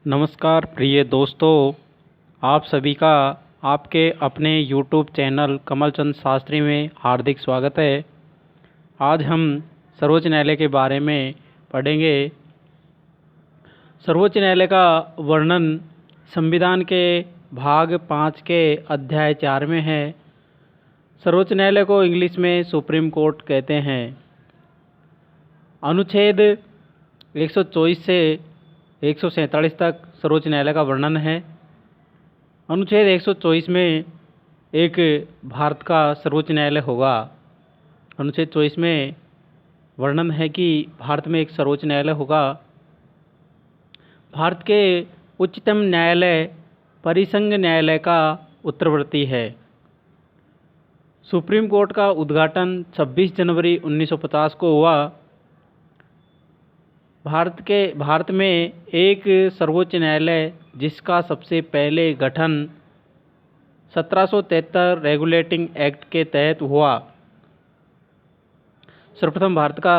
नमस्कार प्रिय दोस्तों, आप सभी का आपके अपने YouTube चैनल कमलचंद शास्त्री में हार्दिक स्वागत है। आज हम सर्वोच्च न्यायालय के बारे में पढ़ेंगे। सर्वोच्च न्यायालय का वर्णन संविधान के भाग 5 के अध्याय 4 में है। सर्वोच्च न्यायालय को इंग्लिश में सुप्रीम कोर्ट कहते हैं। अनुच्छेद 124 से 147 तक सर्वोच्च न्यायालय का वर्णन है। अनुच्छेद 124 में एक भारत का सर्वोच्च न्यायालय होगा। अनुच्छेद 24 में वर्णन है कि भारत में एक सर्वोच्च न्यायालय होगा। भारत के उच्चतम न्यायालय परिसंघ न्यायालय का उत्तरवर्ती है। सुप्रीम कोर्ट का उद्घाटन 26 जनवरी 1950 को हुआ। भारत में एक सर्वोच्च न्यायालय जिसका सबसे पहले गठन 1773 रेगुलेटिंग एक्ट के तहत हुआ। सर्वप्रथम भारत का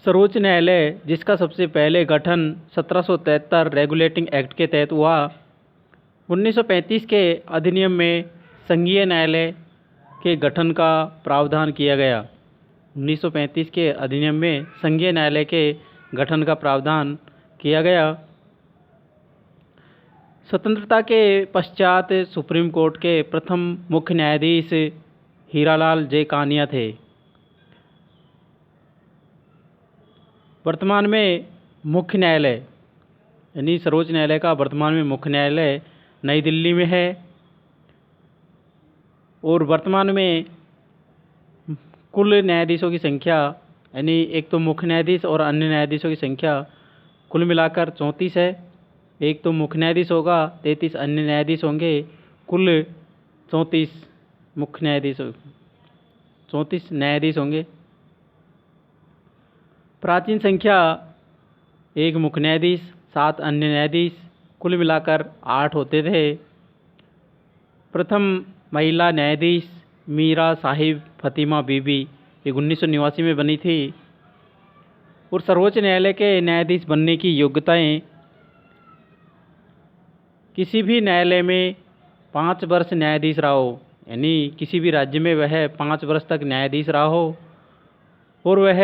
सर्वोच्च न्यायालय जिसका सबसे पहले गठन 1773 रेगुलेटिंग एक्ट के तहत हुआ। 1935 के अधिनियम में संघीय न्यायालय के गठन का प्रावधान किया गया। 1935 के अधिनियम में संघीय न्यायालय के गठन का प्रावधान किया गया। स्वतंत्रता के पश्चात सुप्रीम कोर्ट के प्रथम मुख्य न्यायाधीश हीरालाल जे कानिया थे। वर्तमान में मुख्य न्यायालय यानी सर्वोच्च न्यायालय का वर्तमान में मुख्य न्यायालय नई दिल्ली में है और वर्तमान में कुल न्यायाधीशों की संख्या यानी एक तो मुख्य न्यायाधीश और अन्य न्यायाधीशों की संख्या कुल मिलाकर 34 है। एक तो मुख्य न्यायाधीश होगा, 33 अन्य न्यायाधीश होंगे, कुल 34 मुख्य न्यायाधीश 34 न्यायाधीश होंगे। प्राचीन संख्या एक मुख्य न्यायाधीश 7 अन्य न्यायाधीश कुल मिलाकर 8 होते थे। प्रथम महिला न्यायाधीश मीरा साहिब फतिमा बीबी ये 1989 में बनी थी। और सर्वोच्च न्यायालय के न्यायाधीश बनने की योग्यताएं किसी भी न्यायालय में 5 वर्ष न्यायाधीश रहा हो, यानी किसी भी राज्य में वह 5 वर्ष तक न्यायाधीश रहा हो और वह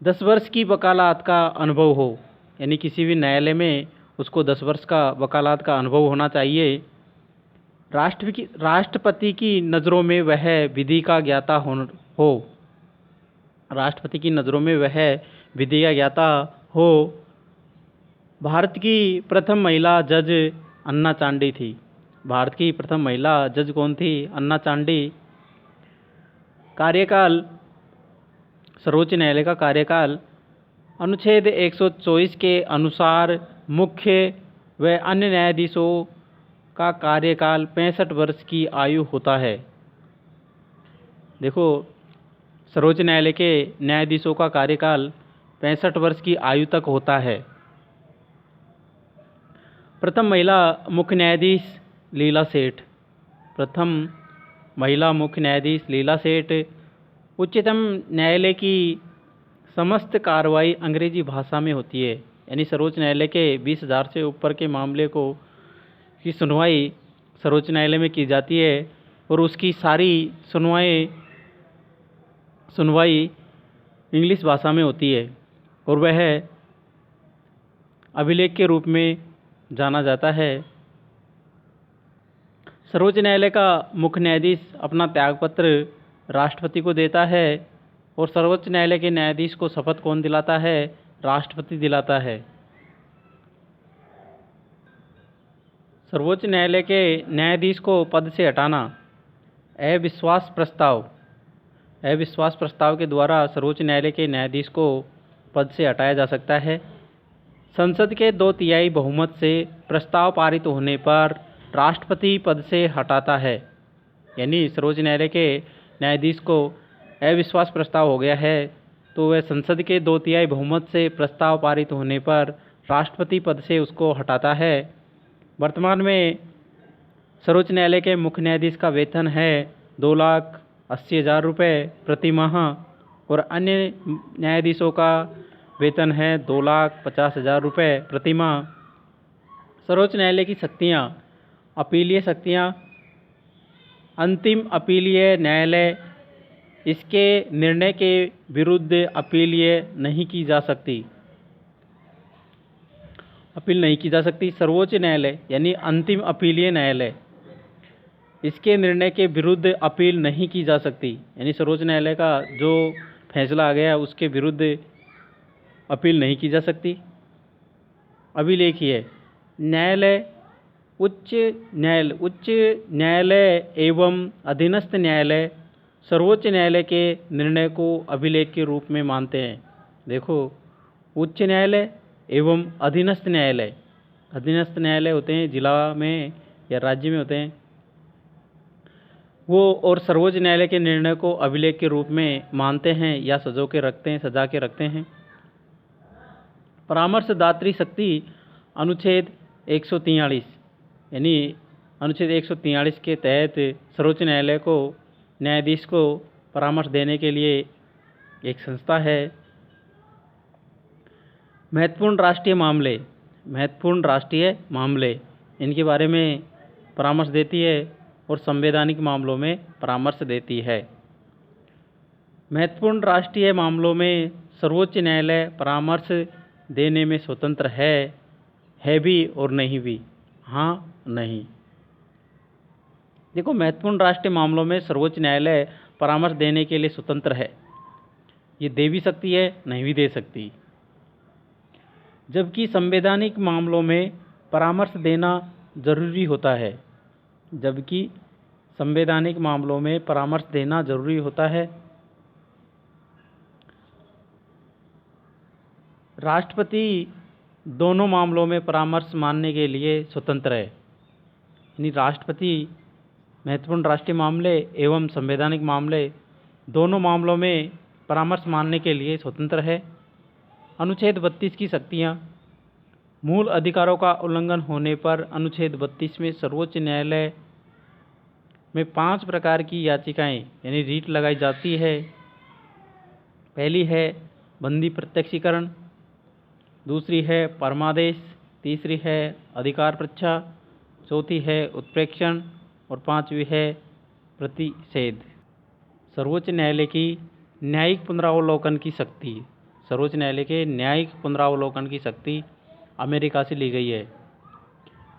10 वर्ष की वकालत का अनुभव हो, यानी किसी भी न्यायालय में उसको 10 वर्ष का वकालत का अनुभव होना चाहिए। राष्ट्रपति की नज़रों में वह विधि का ज्ञाता हो। राष्ट्रपति की नज़रों में वह विधि का ज्ञाता हो। भारत की प्रथम महिला जज अन्ना चांडी थी। भारत की प्रथम महिला जज कौन थी? अन्ना चांडी। कार्यकाल सर्वोच्च न्यायालय का कार्यकाल अनुच्छेद 124 के अनुसार मुख्य व अन्य न्यायाधीशों का कार्यकाल 65 वर्ष की आयु होता है। देखो, सर्वोच्च न्यायालय के न्यायाधीशों का कार्यकाल 65 वर्ष की आयु तक होता है। प्रथम महिला मुख्य न्यायाधीश लीला सेठ। प्रथम महिला मुख्य न्यायाधीश लीला सेठ। उच्चतम न्यायालय की समस्त कार्रवाई अंग्रेजी भाषा में होती है, यानी सर्वोच्च न्यायालय के 20,000 से ऊपर के मामले की सुनवाई सर्वोच्च न्यायालय में की जाती है और उसकी सारी सुनवाई इंग्लिश भाषा में होती है और वह अभिलेख के रूप में जाना जाता है। सर्वोच्च न्यायालय का मुख्य न्यायाधीश अपना त्यागपत्र राष्ट्रपति को देता है और सर्वोच्च न्यायालय के न्यायाधीश को शपथ कौन दिलाता है? राष्ट्रपति दिलाता है। सर्वोच्च न्यायालय के न्यायाधीश को पद से हटाना अविश्वास प्रस्ताव के द्वारा सर्वोच्च न्यायालय के न्यायाधीश को पद से हटाया जा सकता है। संसद के 2/3 बहुमत से प्रस्ताव पारित होने पर राष्ट्रपति पद से हटाता है, यानी सर्वोच्च न्यायालय के न्यायाधीश को अविश्वास प्रस्ताव हो गया है तो वह संसद के 2/3 बहुमत से प्रस्ताव पारित होने पर राष्ट्रपति पद से उसको हटाता है। वर्तमान में सर्वोच्च न्यायालय के मुख्य न्यायाधीश का वेतन है 2,80,000 रुपये प्रति माह और अन्य न्यायाधीशों का वेतन है 2,50,000 रुपये प्रति माह। सर्वोच्च न्यायालय की शक्तियाँ, अपीलीय शक्तियाँ। अंतिम अपीलीय न्यायालय, इसके निर्णय के विरुद्ध अपीलीय नहीं की जा सकती, अपील नहीं की जा सकती। सर्वोच्च न्यायालय यानी अंतिम अपीलीय न्यायालय, इसके निर्णय के विरुद्ध अपील नहीं की जा सकती, यानी सर्वोच्च न्यायालय का जो फैसला आ गया उसके विरुद्ध अपील नहीं की जा सकती। अभिलेखीय न्यायालय, उच्च न्यायालय एवं अधीनस्थ न्यायालय सर्वोच्च न्यायालय के निर्णय को अभिलेख के रूप में मानते हैं। देखो, उच्च न्यायालय एवं अधीनस्थ न्यायालय, अधीनस्थ न्यायालय होते हैं जिला में या राज्य में होते हैं वो, और सर्वोच्च न्यायालय के निर्णय को अभिलेख के रूप में मानते हैं या सजा के रखते हैं। परामर्शदात्री शक्ति अनुच्छेद 143, यानी अनुच्छेद 143 के तहत सर्वोच्च न्यायालय को, न्यायाधीश को परामर्श देने के लिए एक संस्था है। महत्वपूर्ण राष्ट्रीय मामले, इनके बारे में परामर्श देती है और संवैधानिक मामलों में परामर्श देती है। महत्वपूर्ण राष्ट्रीय मामलों में सर्वोच्च न्यायालय परामर्श देने में स्वतंत्र है भी और नहीं भी। हाँ, नहीं। देखो, महत्वपूर्ण राष्ट्रीय मामलों में सर्वोच्च न्यायालय परामर्श देने के लिए स्वतंत्र है, ये दे भी सकती है, नहीं भी दे सकती। जबकि संवैधानिक मामलों में परामर्श देना जरूरी होता है, जबकि संवैधानिक मामलों में परामर्श देना जरूरी होता है। राष्ट्रपति दोनों मामलों में परामर्श मानने के लिए स्वतंत्र है, यानी राष्ट्रपति महत्वपूर्ण राष्ट्रीय मामले एवं संवैधानिक मामले दोनों मामलों में परामर्श मानने के लिए स्वतंत्र है। अनुच्छेद 32 की शक्तियाँ, मूल अधिकारों का उल्लंघन होने पर अनुच्छेद 32 में सर्वोच्च न्यायालय में 5 प्रकार की याचिकाएं यानी रीट लगाई जाती है। पहली है बंदी प्रत्यक्षीकरण, दूसरी है परमादेश, तीसरी है अधिकार परीक्षा, चौथी है उत्प्रेक्षण और पांचवी है प्रतिषेध। सर्वोच्च न्यायालय की न्यायिक पुनरावलोकन की शक्ति, सर्वोच्च न्यायालय के न्यायिक पुनरावलोकन की शक्ति अमेरिका से ली गई है।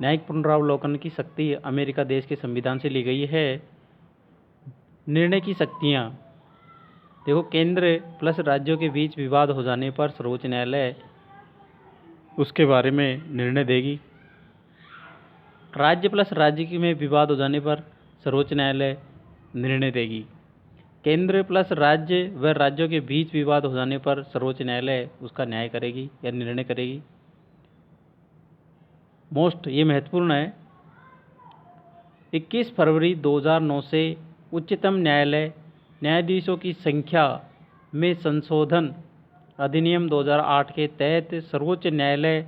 न्यायिक पुनरावलोकन की शक्ति अमेरिका देश के संविधान से ली गई है। निर्णय की शक्तियाँ, देखो, केंद्र प्लस राज्यों के बीच विवाद हो जाने पर सर्वोच्च न्यायालय उसके बारे में निर्णय देगी। राज्य प्लस राज्य में विवाद हो जाने पर सर्वोच्च न्यायालय निर्णय देगी। केंद्र प्लस राज्य व राज्यों के बीच विवाद हो जाने पर सर्वोच्च न्यायालय उसका न्याय करेगी या निर्णय करेगी। ये महत्वपूर्ण है। 21 फरवरी 2009 से उच्चतम न्यायालय न्यायाधीशों की संख्या में संशोधन अधिनियम 2008 के तहत सर्वोच्च न्यायालय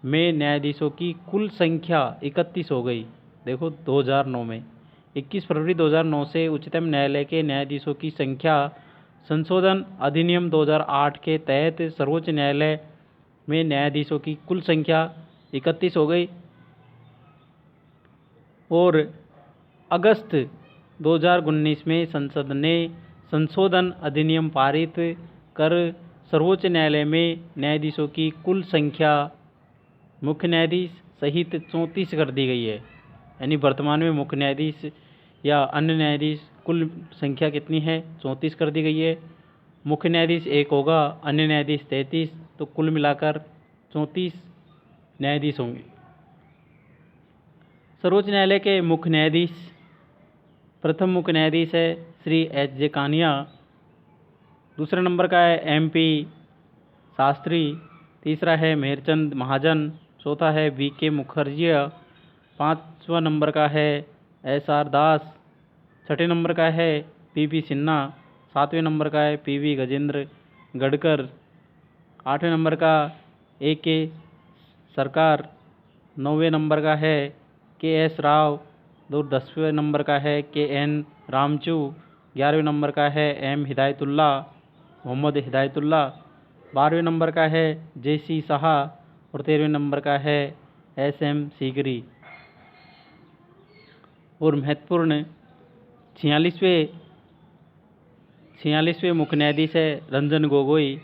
में न्यायाधीशों की कुल संख्या 31 हो गई। देखो, 2009 में 21 फरवरी 2009 से उच्चतम न्यायालय के न्यायाधीशों की संख्या संशोधन अधिनियम 2008 के तहत सर्वोच्च न्यायालय में न्यायाधीशों की कुल संख्या 31 हो गई। और अगस्त 2019 में संसद ने संशोधन अधिनियम पारित कर सर्वोच्च न्यायालय में न्यायाधीशों की कुल संख्या मुख्य न्यायाधीश सहित 34 कर दी गई है। यानी वर्तमान में मुख्य न्यायाधीश या अन्य न्यायाधीश कुल संख्या कितनी है? 34 कर दी गई है। मुख्य न्यायाधीश 1 होगा, अन्य न्यायाधीश 33, तो कुल मिलाकर 34 न्यायाधीश होंगे। सर्वोच्च न्यायालय के मुख्य न्यायाधीश, प्रथम मुख्य न्यायाधीश है श्री एच.जे. कानिया, दूसरे नंबर का है एम.पी. शास्त्री, तीसरा है मेहरचंद महाजन, चौथा है वी.के. मुखर्जी, पाँचवा नंबर का है एस.आर. दास, छठे नंबर का है पी.पी. सिन्हा, सातवें नंबर का है पी.वी. गजेंद्र गडकर, आठवें नंबर का ए.के. सरकार, नौवें नंबर का है के.एस. राव, 10वें नंबर का है के.एन. रामचू, 11वें नंबर का है एम. हिदायतुल्ला, मोहम्मद हिदायतुल्ला, 12वें नंबर का है JC शाह और 13वें नंबर का है SM सीकरी। और महत्वपूर्ण 46वें मुख्य न्यायाधीश है रंजन गोगोई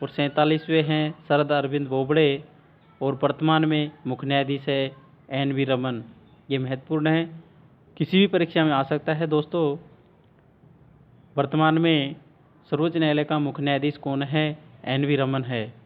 और 47वें हैं शरद अरविंद बोबड़े और वर्तमान में मुख्य न्यायाधीश है NV रमन। ये महत्वपूर्ण है, किसी भी परीक्षा में आ सकता है दोस्तों। वर्तमान में सर्वोच्च न्यायालय का मुख्य न्यायाधीश कौन है? NV रमन है।